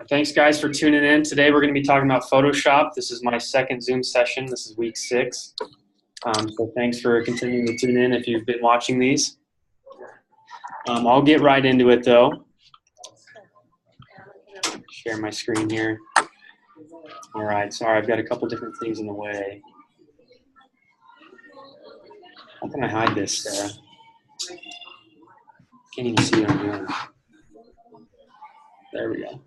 Thanks, guys, for tuning in. Today we're going to be talking about Photoshop. This is my second Zoom session. This is week 6. So thanks for continuing to tune in if you've been watching these. I'll get right into it, though. Share my screen here. All right, sorry, I've got a couple different things in the way. How can I hide this, Sarah? Can't even see what I'm doing. There we go.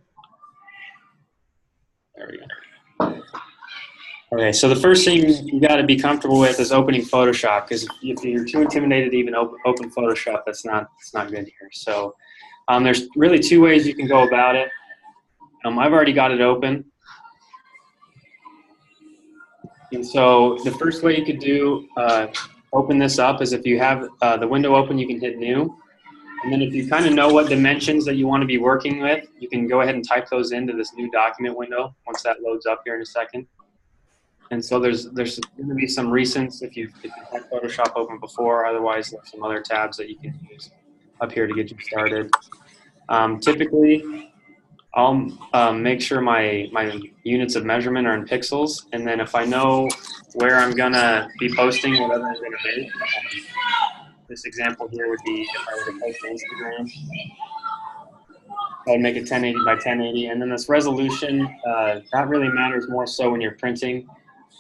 There we go. Okay, so the first thing you got to be comfortable with is opening Photoshop, because if you're too intimidated to even open Photoshop, it's not good here. So there's really 2 ways you can go about it. I've already got it open. And so the first way you could do open this up is if you have the window open, you can hit New. And then if you kind of know what dimensions that you want to be working with, you can go ahead and type those into this new document window once that loads up here in a second. And so there's going to be some recents if you've had Photoshop open before. Otherwise, there's some other tabs that you can use up here to get you started. Typically, I'll make sure my units of measurement are in pixels, and then if I know where I'm gonna be posting whatever I'm gonna make, this example here would be if I were to post to Instagram, I would make it 1080 by 1080, and then this resolution that really matters more so when you're printing,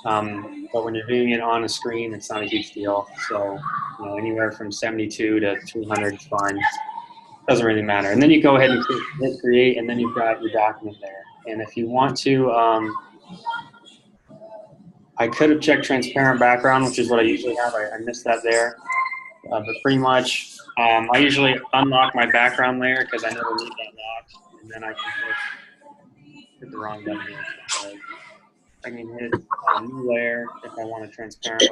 but when you're doing it on a screen, it's not a huge deal. So anywhere from 72 to 300 is fine. Doesn't really matter. And then you go ahead and hit create, and then you've got your document there. And if you want to, I could have checked transparent background, which is what I usually have. I missed that there. But pretty much, I usually unlock my background layer because I never leave that locked. And then I can hit the wrong button here. So I can hit a new layer if I want a transparent layer.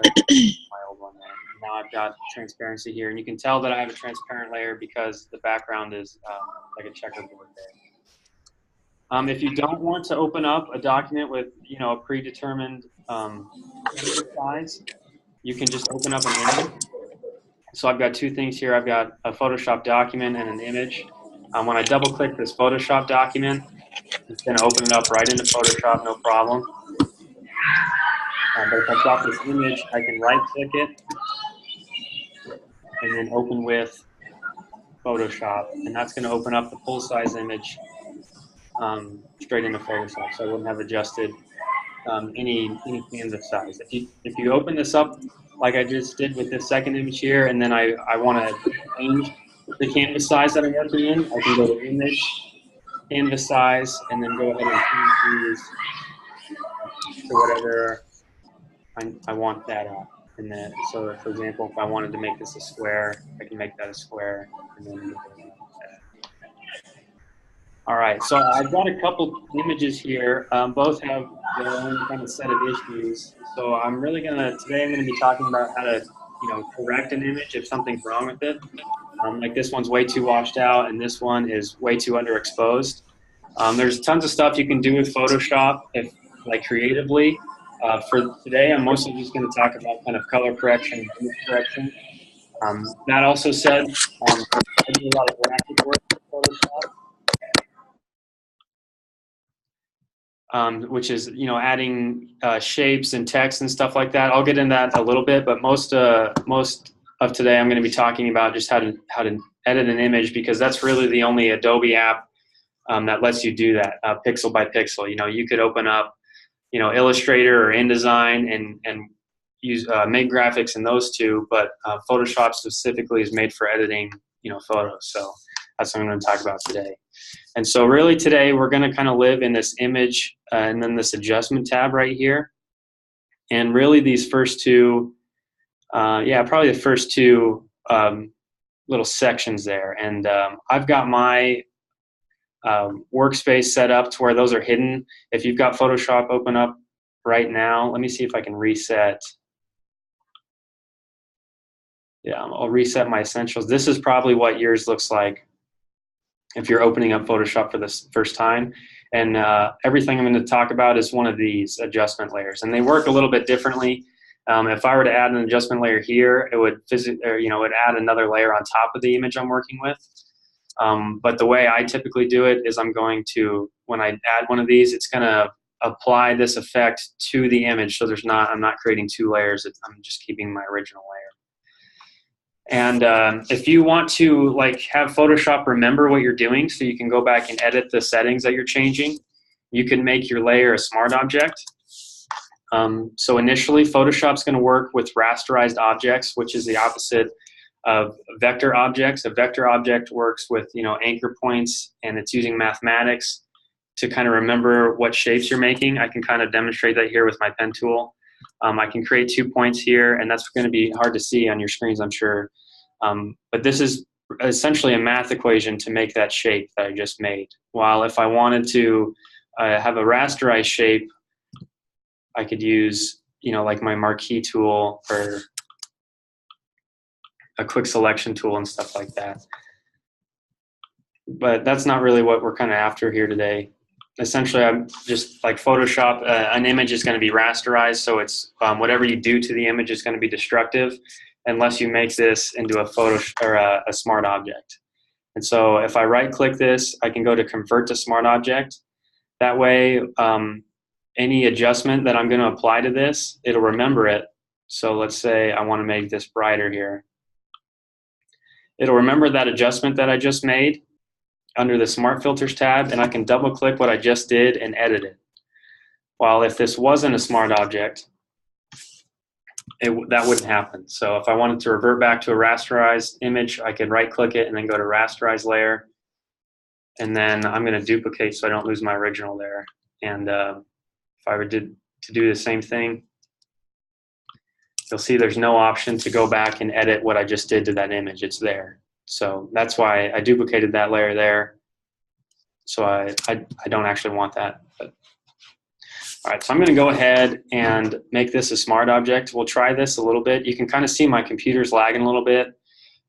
My old one there. Now I've got transparency here, and you can tell that I have a transparent layer because the background is like a checkerboard there. If you don't want to open up a document with a predetermined size, you can just open up an image. So I've got 2 things here. I've got a Photoshop document and an image. When I double-click this Photoshop document, it's going to open it up right into Photoshop, no problem. But if I've got this image, I can right-click it and then open with Photoshop, and that's going to open up the full-size image straight into Photoshop, so I wouldn't have adjusted any canvas size. If you open this up like I just did with this second image here, and then I want to change the canvas size that I'm working in, I can go to Image, Canvas Size, and then go ahead and change these to whatever I want that at. And then, so for example, if I wanted to make this a square, I can make that a square. And then all right, so I've got a couple images here. Both have their own kind of set of issues. So I'm really today I'm gonna be talking about how to, correct an image if something's wrong with it. Like this one's way too washed out, and this one is way too underexposed. There's tons of stuff you can do with Photoshop, like creatively. For today, I'm mostly just going to talk about kind of color correction and image correction. That also said, I do a lot of graphic work with Photoshop, which is adding shapes and text and stuff like that. I'll get into that a little bit, but most of today I'm going to be talking about just how to edit an image, because that's really the only Adobe app that lets you do that pixel by pixel. You could open up Illustrator or InDesign and use make graphics in those 2, but Photoshop specifically is made for editing photos. So that's what I'm going to talk about today. And so really today we're going to kind of live in this image and then this adjustment tab right here. And really these first 2, probably the first 2 little sections there. And I've got my workspace set up to where those are hidden. If you've got Photoshop open up right now, let me see if I can reset. Yeah, I'll reset my essentials. This is probably what yours looks like if you're opening up Photoshop for the first time. And everything I'm going to talk about is one of these adjustment layers, and they work a little bit differently. If I were to add an adjustment layer here, it would add another layer on top of the image I'm working with. But the way I typically do it is I'm going to, when I add one of these, it's going to apply this effect to the image. So I'm not creating two layers. I'm just keeping my original layer. And if you want to like have Photoshop remember what you're doing so you can go back and edit the settings that you're changing, you can make your layer a smart object. So initially, Photoshop's going to work with rasterized objects, which is the opposite of vector objects. A vector object works with, you know, anchor points, and it's using mathematics to kind of remember what shapes you're making. I can kind of demonstrate that here with my pen tool. I can create 2 points here, and that's going to be hard to see on your screens, I'm sure. But this is essentially a math equation to make that shape that I just made. While if I wanted to have a rasterized shape, I could use, you know, like my marquee tool or a quick selection tool and stuff like that. But that's not really what we're kind of after here today. Essentially, I'm just like Photoshop, an image is going to be rasterized, so it's whatever you do to the image is going to be destructive unless you make this into a photo or a smart object. And so if I right-click this, I can go to Convert to Smart Object. That way, any adjustment that I'm going to apply to this, it'll remember it. So let's say I want to make this brighter here. It'll remember that adjustment that I just made under the Smart Filters tab, and I can double click what I just did and edit it. While if this wasn't a smart object, that wouldn't happen. So if I wanted to revert back to a rasterized image, I could right click it and then go to Rasterize Layer. And then I'm going to duplicate so I don't lose my original there. And if I were to do the same thing, you'll see there's no option to go back and edit what I just did to that image. It's there. So that's why I duplicated that layer there. So I don't actually want that. But. All right, so I'm going to go ahead and make this a smart object. We'll try this a little bit. You can kind of see my computer's lagging a little bit.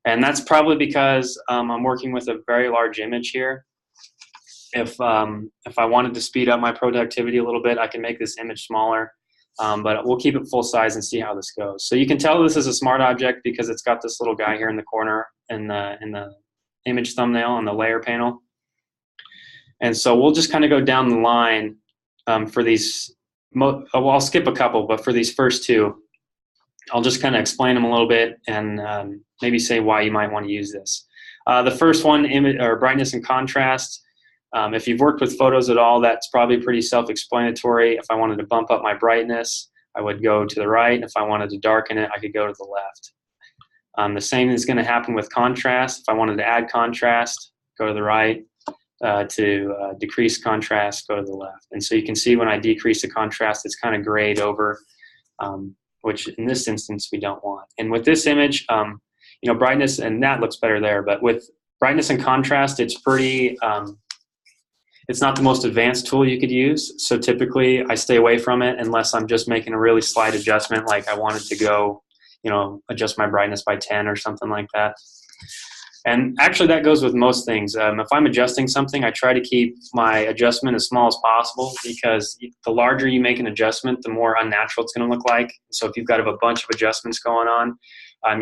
And that's probably because I'm working with a very large image here. If I wanted to speed up my productivity a little bit, I can make this image smaller. But we'll keep it full size and see how this goes. So you can tell this is a smart object because it's got this little guy here in the corner in the image thumbnail on the layer panel. And so we'll just kind of go down the line for these. Well, I'll skip a couple, but for these first two, I'll just kind of explain them a little bit and maybe say why you might want to use this. The first one, image or brightness and contrast. If you've worked with photos at all, that's probably pretty self-explanatory. If I wanted to bump up my brightness, I would go to the right. If I wanted to darken it, I could go to the left. The same is going to happen with contrast. If I wanted to add contrast, go to the right. To decrease contrast, go to the left. And so you can see when I decrease the contrast, it's kind of grayed over, which in this instance we don't want. And with this image, you know, brightness, and that looks better there, but with brightness and contrast, it's pretty, it's not the most advanced tool you could use. So typically I stay away from it unless I'm just making a really slight adjustment, like I wanted to go, you know, adjust my brightness by 10 or something like that. And actually that goes with most things. If I'm adjusting something, I try to keep my adjustment as small as possible because the larger you make an adjustment, the more unnatural it's going to look like. So if you've got a bunch of adjustments going on,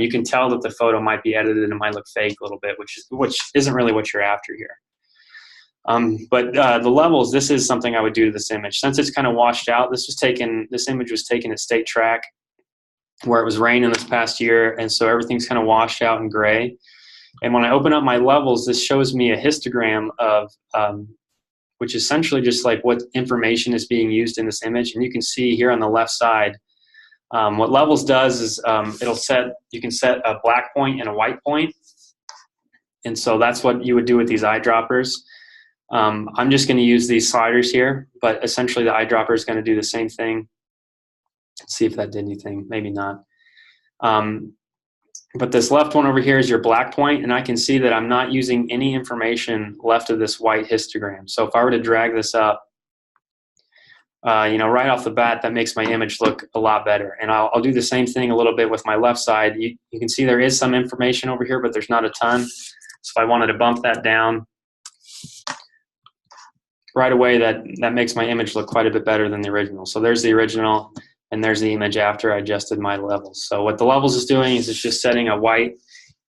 you can tell that the photo might be edited and it might look fake a little bit, which isn't really what you're after here. But the levels, this is something I would do to this image. Since it's kind of washed out, this image was taken at State Track where it was raining this past year, and so everything's kind of washed out and gray. And when I open up my levels, this shows me a histogram of, which is essentially just like what information is being used in this image. And you can see here on the left side, what levels does is you can set a black point and a white point. And so that's what you would do with these eyedroppers. I'm just going to use these sliders here, but essentially the eyedropper is going to do the same thing. Let's see if that did anything, maybe not. But this left one over here is your black point, and I can see that I'm not using any information left of this white histogram. So if I were to drag this up, you know, right off the bat, that makes my image look a lot better. And I'll do the same thing a little bit with my left side. You can see there is some information over here, but there's not a ton. So if I wanted to bump that down, right away that makes my image look quite a bit better than the original. So there's the original. And there's the image after I adjusted my levels. So what the levels is doing is it's just setting a white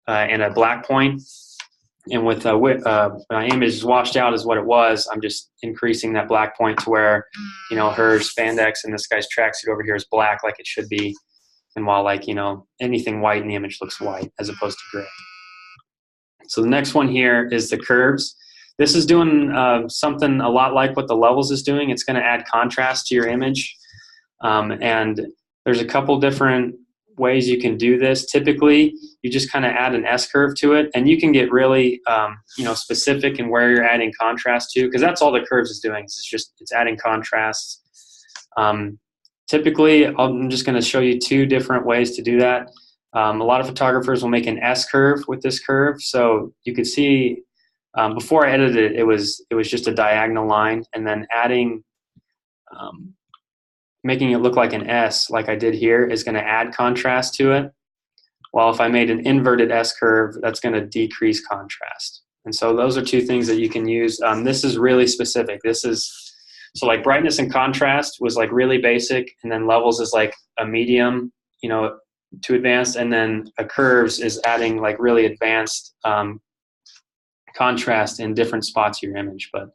and a black point. And with my image is washed out as what it was, I'm just increasing that black point to where, you know, her spandex and this guy's tracksuit over here is black like it should be. And while, like, you know, anything white in the image looks white as opposed to gray. So the next one here is the curves. This is doing something a lot like what the levels is doing. It's going to add contrast to your image. And there's a couple different ways you can do this. Typically, you just kind of add an S-curve to it, and you can get really you know, specific in where you're adding contrast to, because that's all the curves is doing. It's adding contrast. Typically, I'm just going to show you two different ways to do that. A lot of photographers will make an S-curve with this curve. So you could see before I edited it, it was just a diagonal line, and then adding, making it look like an S like I did here is going to add contrast to it. While if I made an inverted S-curve, that's going to decrease contrast. And so those are two things that you can use. This is really specific. So like brightness and contrast was like really basic, and then levels is like a medium, you know, to advanced, and then a curves is adding like really advanced contrast in different spots of your image. But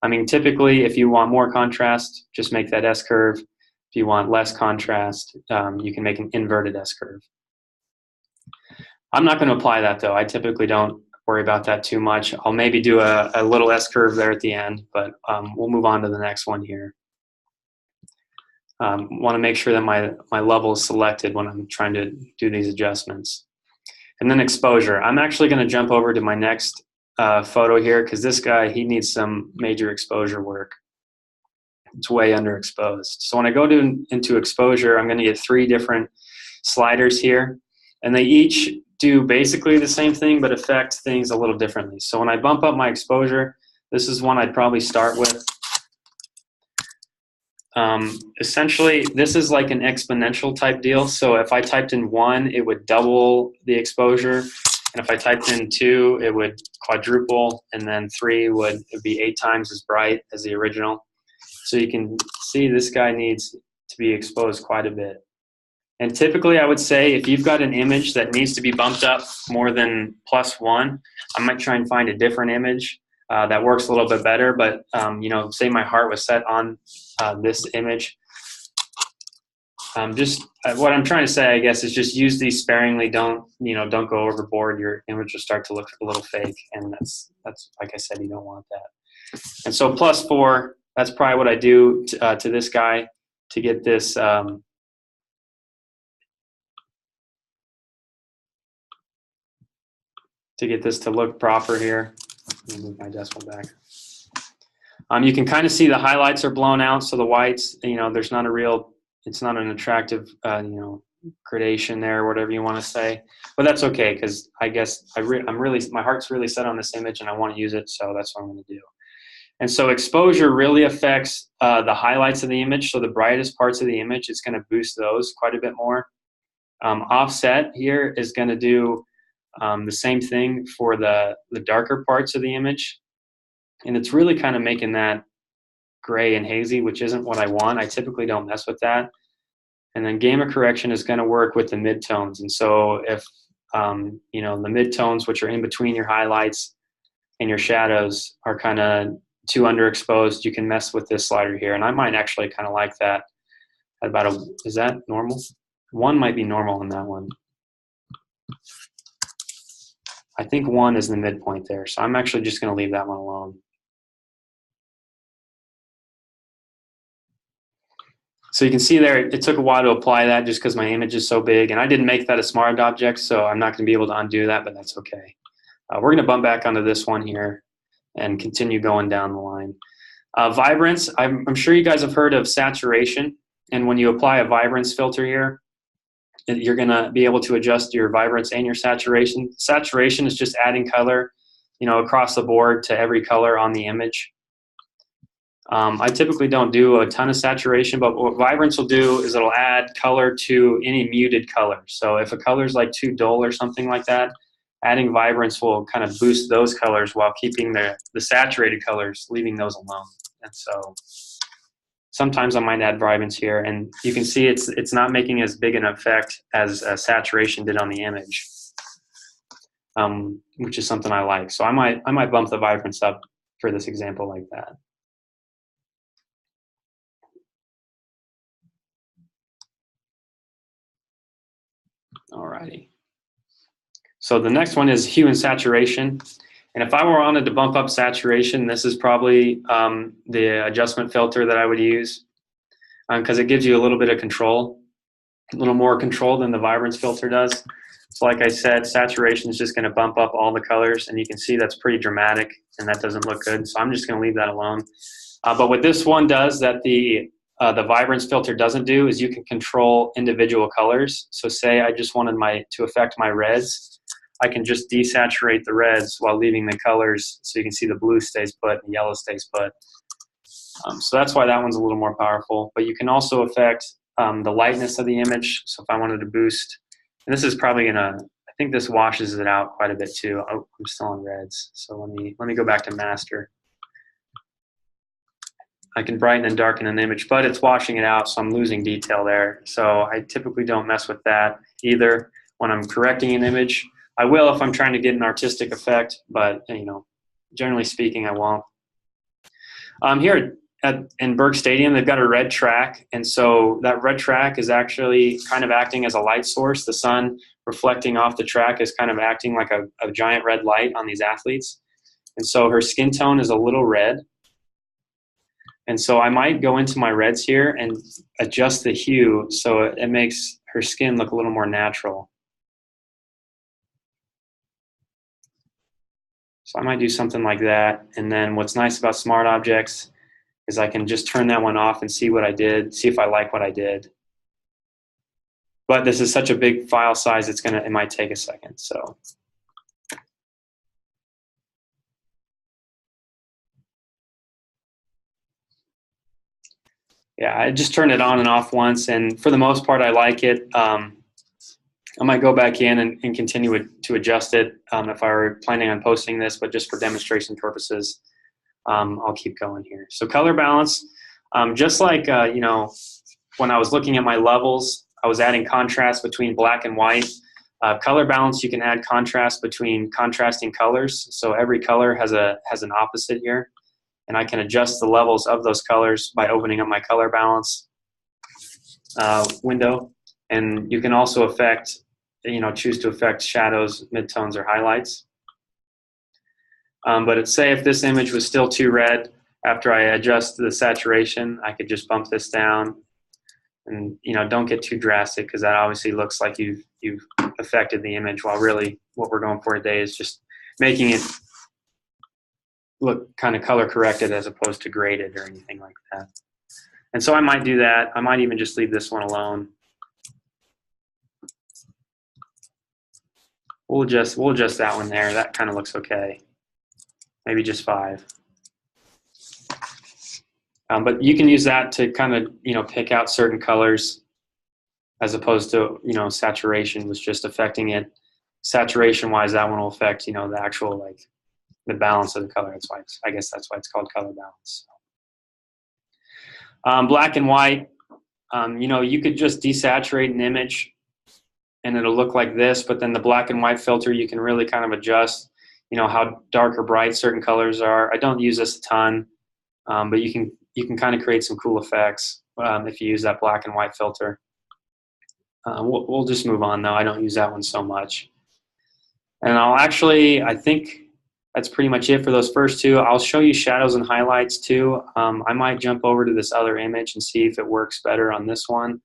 I mean, typically if you want more contrast, just make that S-curve. If you want less contrast, you can make an inverted S-curve. I'm not going to apply that though. I typically don't worry about that too much. I'll maybe do a little S-curve there at the end, but we'll move on to the next one here. Want to make sure that my level is selected when I'm trying to do these adjustments. And then exposure. I'm actually going to jump over to my next photo here, because this guy, he needs some major exposure work. It's way underexposed. So when I go into exposure, I'm going to get three different sliders here, and they each do basically the same thing but affect things a little differently. So when I bump up my exposure, this is one I'd probably start with. Essentially, this is like an exponential type deal. So if I typed in 1, it would double the exposure. And if I typed in 2, it would quadruple. And then 3 would be 8 times as bright as the original. So you can see this guy needs to be exposed quite a bit. And typically I would say if you've got an image that needs to be bumped up more than +1, I might try and find a different image that works a little bit better. But you know, say my heart was set on this image. Just what I'm trying to say, I guess, is just use these sparingly. Don't go overboard. Your image will start to look a little fake, and that's like I said, you don't want that. And so +4, that's probably what I do to this guy to get this. To get this to look proper here. Let me move my decimal back. You can kind of see the highlights are blown out, so the whites, you know, there's not a real, it's not an attractive, you know, gradation there, whatever you want to say. But that's okay, because I guess my heart's really set on this image and I want to use it, so that's what I'm going to do. And so exposure really affects the highlights of the image. So the brightest parts of the image, it's going to boost those quite a bit more. Offset here is going to do the same thing for the darker parts of the image. And it's really kind of making that gray and hazy, which isn't what I want. I typically don't mess with that. And then gamma correction is going to work with the midtones. And so if, you know, the midtones, which are in between your highlights and your shadows, are kind of too underexposed, you can mess with this slider here. And I might actually kind of like that. Is that normal? 1 might be normal on that one. I think 1 is the midpoint there. So I'm actually just going to leave that one alone. So you can see there, it took a while to apply that just because my image is so big. And I didn't make that a smart object, so I'm not going to be able to undo that, but that's okay. We're going to bump back onto this one here and continue going down the line. Vibrance, I'm sure you guys have heard of saturation. And when you apply a vibrance filter here, you're going to be able to adjust your vibrance and your saturation. Saturation is just adding color, you know, across the board to every color on the image. I typically don't do a ton of saturation, but what vibrance will do is it'll add color to any muted color. So if a color is like too dull or something like that, adding vibrance will kind of boost those colors while keeping the saturated colors, leaving those alone. And so sometimes I might add vibrance here, and you can see it's not making as big an effect as saturation did on the image. which is something I like. So I might bump the vibrance up for this example like that. Alrighty. So the next one is hue and saturation. And if I wanted to bump up saturation, this is probably the adjustment filter that I would use, because it gives you a little bit of control, a little more control than the vibrance filter does. So like I said, saturation is just going to bump up all the colors, and you can see that's pretty dramatic, and that doesn't look good. So I'm just going to leave that alone. But what this one does that the vibrance filter doesn't do is you can control individual colors. So say I just wanted to affect my reds, I can just desaturate the reds while leaving the colors, so you can see the blue stays put and the yellow stays put. So that's why that one's a little more powerful. But you can also affect the lightness of the image. So if I wanted to boost, and this is probably gonna, I think this washes it out quite a bit too. Oh, I'm still on reds. So let me go back to master. I can brighten and darken an image, but it's washing it out, so I'm losing detail there. So I typically don't mess with that either when I'm correcting an image. I will if I'm trying to get an artistic effect, but generally speaking, I won't. Here in Berg Stadium, they've got a red track, and so that red track is actually kind of acting as a light source. The sun reflecting off the track is kind of acting like a giant red light on these athletes. And so her skin tone is a little red. And so I might go into my reds here and adjust the hue so it makes her skin look a little more natural. So I might do something like that. And then what's nice about Smart Objects is I can just turn that one off and see what I did, see if I like what I did. But this is such a big file size, it might take a second. So. Yeah, I just turned it on and off once, and for the most part, I like it. I might go back in and continue to adjust it if I were planning on posting this, but just for demonstration purposes, I'll keep going here. So color balance, just like when I was looking at my levels, I was adding contrast between black and white. Color balance, you can add contrast between contrasting colors. So every color has an opposite here. And I can adjust the levels of those colors by opening up my color balance window. And you can also choose to affect shadows, midtones, or highlights. But say if this image was still too red, after I adjust the saturation, I could just bump this down. And don't get too drastic, because that obviously looks like you've affected the image, while really what we're going for today is just making it look kind of color corrected as opposed to graded or anything like that. And so I might do that. I might even just leave this one alone. We'll adjust that one there. That kind of looks okay. Maybe just 5. But you can use that to kind of pick out certain colors, as opposed to saturation was just affecting it. Saturation wise, that one will affect the actual the balance of the color. That's why I guess that's why it's called color balance. Black and white, you could just desaturate an image and it'll look like this, but then the black and white filter, you can really kind of adjust, how dark or bright certain colors are. I don't use this a ton, but you can kind of create some cool effects if you use that black and white filter. We'll just move on though. I don't use that one so much. And I think that's pretty much it for those first two. I'll show you shadows and highlights too. I might jump over to this other image and see if it works better on this one.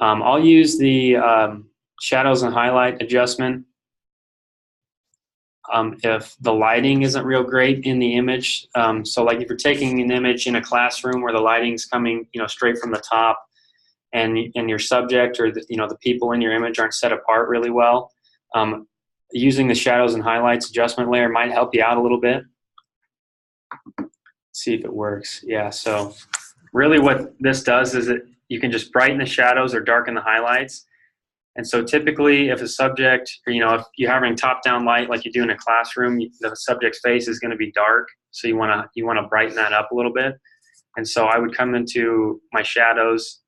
I'll use the shadows and highlight adjustment if the lighting isn't real great in the image. So like if you're taking an image in a classroom where the lighting's coming straight from the top, and your subject or the people in your image aren't set apart really well, using the shadows and highlights adjustment layer might help you out a little bit. Let's see if it works. Yeah, so really what this does is you can just brighten the shadows or darken the highlights. And so typically if a subject, or if you're having top-down light like you do in a classroom, the subject's face is going to be dark, so you want to brighten that up a little bit. And so I would come into my shadows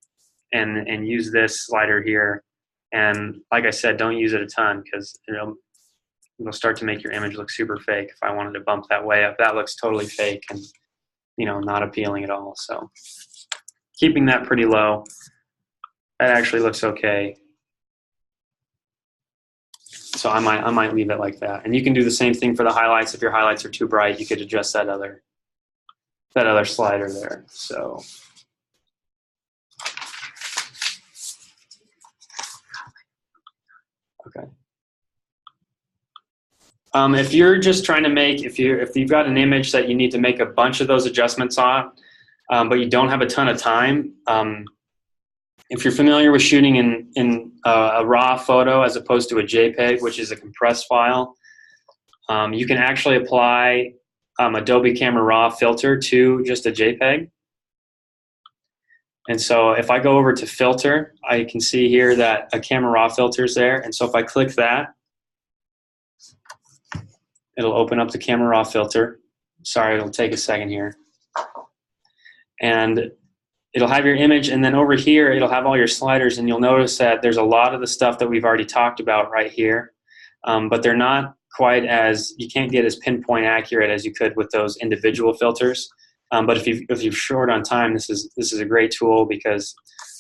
and use this slider here. And like I said, don't use it a ton, because it'll start to make your image look super fake if I wanted to bump that way up. That looks totally fake and, you know, not appealing at all. So keeping that pretty low, that actually looks okay. So I might leave it like that. And you can do the same thing for the highlights. If your highlights are too bright, you could adjust that other slider there. So okay. If you're just trying to make, if you've got an image that you need to make a bunch of those adjustments on, but you don't have a ton of time, if you're familiar with shooting in a raw photo as opposed to a JPEG, which is a compressed file, you can actually apply Adobe Camera Raw filter to just a JPEG. And so if I go over to filter, I can see here that a Camera Raw filter is there. And so if I click that, it'll open up the Camera Raw filter. Sorry, it'll take a second here. And it'll have your image, and then over here, it'll have all your sliders, and you'll notice that there's a lot of the stuff that we've already talked about right here, but they're not quite as, you can't get as pinpoint accurate as you could with those individual filters. But if you're short on time, this is a great tool, because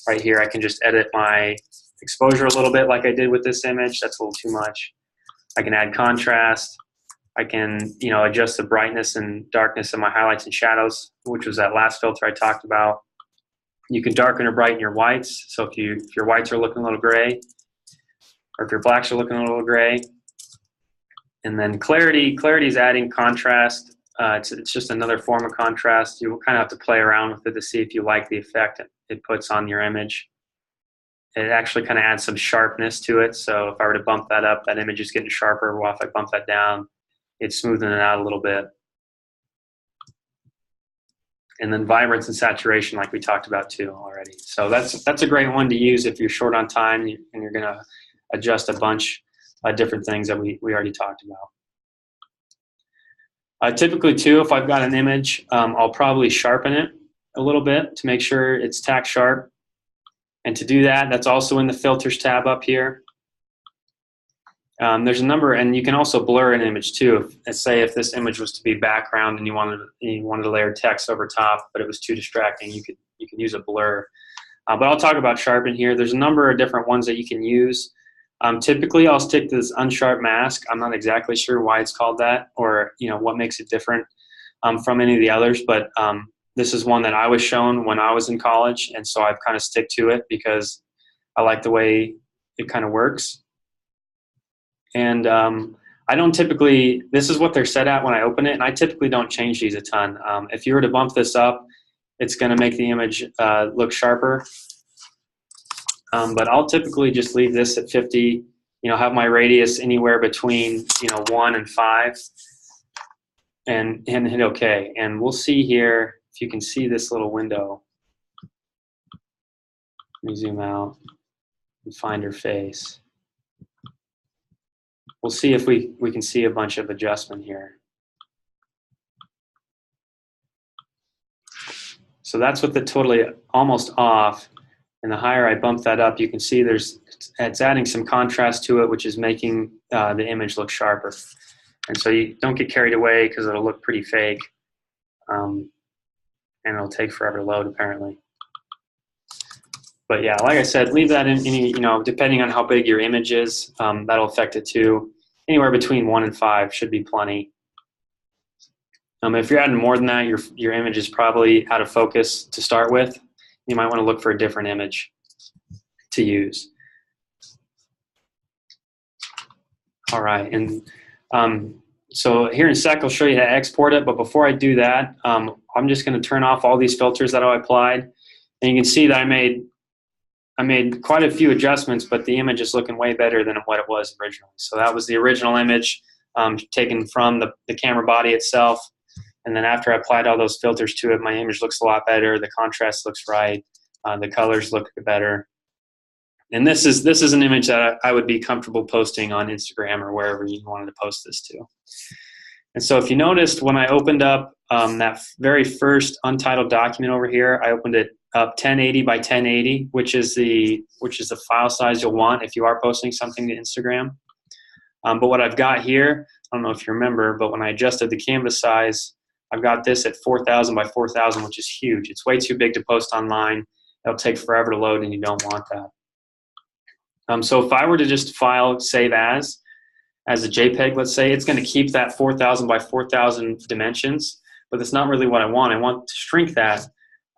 right here I can just edit my exposure a little bit like I did with this image. That's a little too much. I can add contrast. I can, you know, adjust the brightness and darkness of my highlights and shadows, which was that last filter I talked about. You can darken or brighten your whites. So if your whites are looking a little gray, or if your blacks are looking a little gray. And then clarity is adding contrast. It's just another form of contrast. You kind of have to play around with it to see if you like the effect it puts on your image. It actually kind of adds some sharpness to it. So if I were to bump that up, that image is getting sharper. While if I bump that down, it's smoothing it out a little bit. And then vibrance and saturation, like we talked about too already. So that's a great one to use if you're short on time and you're going to adjust a bunch of different things that we already talked about. Typically too, if I've got an image, I'll probably sharpen it a little bit to make sure it's tack sharp. And to do that, that's also in the filters tab up here. There's a number, and you can also blur an image too. Let's say if this image was to be background and you wanted to layer text over top, but it was too distracting, you could use a blur. But I'll talk about sharpen here. There's a number of different ones that you can use. Typically, I'll stick to this unsharp mask. I'm not exactly sure why it's called that, or what makes it different from any of the others. But this is one that I was shown when I was in college, and so I've kind of stick to it because I like the way it kind of works. And I don't typically, this is what they're set at when I open it, and I typically don't change these a ton. If you were to bump this up, it's going to make the image look sharper. But I'll typically just leave this at 50, have my radius anywhere between 1 and 5, and hit OK. And we'll see here if you can see this little window. Let me zoom out and find her face. We'll see if we can see a bunch of adjustment here. So that's with the totally almost off. And the higher I bump that up, you can see it's adding some contrast to it, which is making the image look sharper. And so you don't get carried away because it'll look pretty fake. And it'll take forever to load, apparently. But yeah, like I said, leave that in any, depending on how big your image is, that'll affect it too. Anywhere between 1 and 5 should be plenty. If you're adding more than that, your image is probably out of focus to start with. You might want to look for a different image to use. All right, and so here in a sec, I'll show you how to export it. But before I do that, I'm just going to turn off all these filters that I applied. And you can see that I made quite a few adjustments, but the image is looking way better than what it was originally. So that was the original image taken from the camera body itself. And then after I applied all those filters to it, my image looks a lot better. The contrast looks right. The colors look better. And this is an image that I would be comfortable posting on Instagram or wherever you wanted to post this to. And so if you noticed, when I opened up that very first untitled document over here, I opened it up 1080 by 1080, which is the file size you'll want if you are posting something to Instagram. But what I've got here, I don't know if you remember, but when I adjusted the canvas size, I've got this at 4,000 by 4,000, which is huge. It's way too big to post online. It'll take forever to load, and you don't want that. So if I were to just file save as a JPEG, let's say, it's going to keep that 4,000 by 4,000 dimensions, but that's not really what I want. I want to shrink that.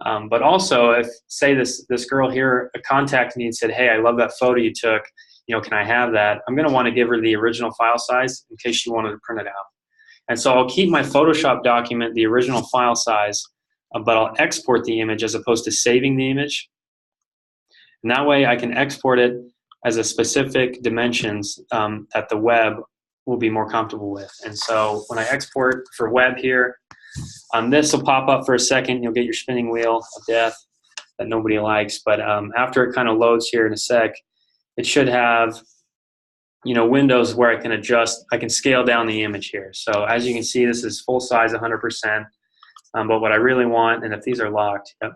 But also, if, say, this girl here contacted me and said, hey, I love that photo you took, can I have that? I'm going to want to give her the original file size in case she wanted to print it out. And so I'll keep my Photoshop document the original file size, but I'll export the image as opposed to saving the image. And that way I can export it as a specific dimensions that the web will be more comfortable with. And so when I export for web here, this will pop up for a second. You'll get your spinning wheel of death that nobody likes. But after it kind of loads here in a sec, it should have windows where I can adjust. I can scale down the image here. So as you can see, this is full size 100%. But what I really want, and if these are locked, yep,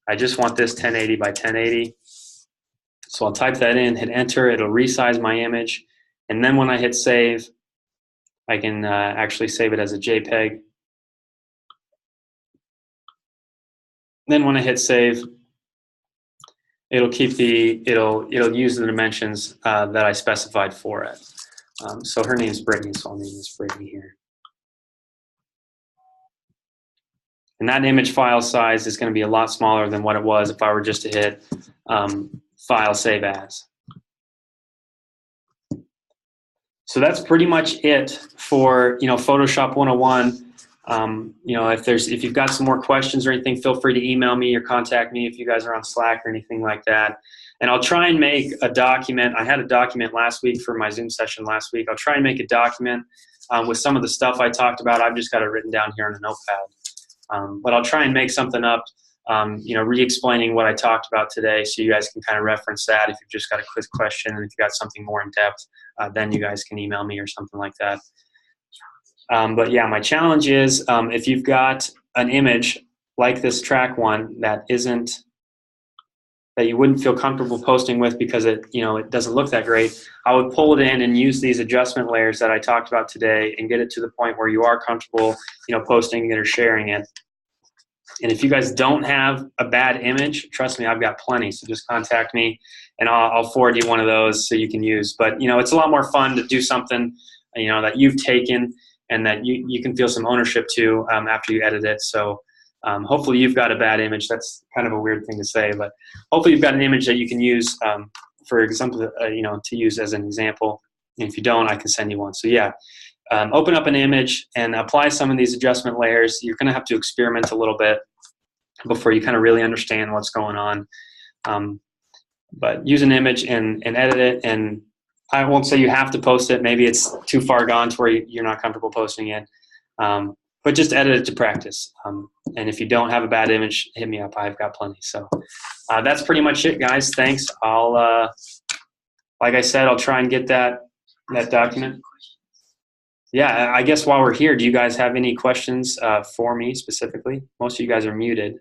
I just want this 1080 by 1080. So I'll type that in, hit enter, it'll resize my image. And then when I hit save, I can actually save it as a JPEG. Then when I hit save, it'll keep it'll use the dimensions that I specified for it. So her name's Brittany, so I'll name this Brittany here. And that image file size is going to be a lot smaller than what it was if I were just to hit file save as. So that's pretty much it for Photoshop 101. If you've got some more questions or anything, feel free to email me or contact me if you guys are on Slack or anything like that. And I'll try and make a document. I had a document last week for my Zoom session last week. I'll try and make a document with some of the stuff I talked about. I've just got it written down here on a notepad. But I'll try and make something up, re-explaining what I talked about today so you guys can kind of reference that if you've just got a quick question, and if you've got something more in depth, then you guys can email me or something like that. But yeah, my challenge is if you've got an image like this track one that you wouldn't feel comfortable posting with because it doesn't look that great, I would pull it in and use these adjustment layers that I talked about today and get it to the point where you are comfortable posting it or sharing it. And if you guys don't have a bad image, trust me, I've got plenty. So just contact me and I'll forward you one of those so you can use. But it's a lot more fun to do something that you've taken and that you can feel some ownership to after you edit it. So hopefully you've got a bad image. That's kind of a weird thing to say, but hopefully you've got an image that you can use, for example, to use as an example. And if you don't, I can send you one. So yeah, open up an image and apply some of these adjustment layers. You're going to have to experiment a little bit before you kind of really understand what's going on. But use an image and edit it. And I won't say you have to post it. Maybe it's too far gone to where you're not comfortable posting it. But just edit it to practice. And if you don't have a bad image, hit me up. I've got plenty. So that's pretty much it, guys. Thanks. Like I said, I'll try and get that document. Yeah, I guess while we're here, do you guys have any questions for me specifically? Most of you guys are muted.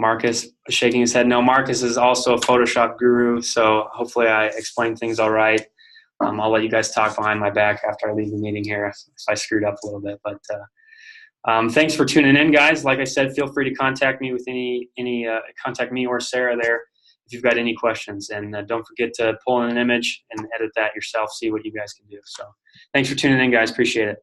Marcus shaking his head. No, Marcus is also a Photoshop guru, so hopefully I explained things all right. I'll let you guys talk behind my back after I leave the meeting here if I screwed up a little bit. But thanks for tuning in, guys. Like I said, feel free to contact me with contact me or Sarah there if you've got any questions. And don't forget to pull in an image and edit that yourself, see what you guys can do. So thanks for tuning in, guys. Appreciate it.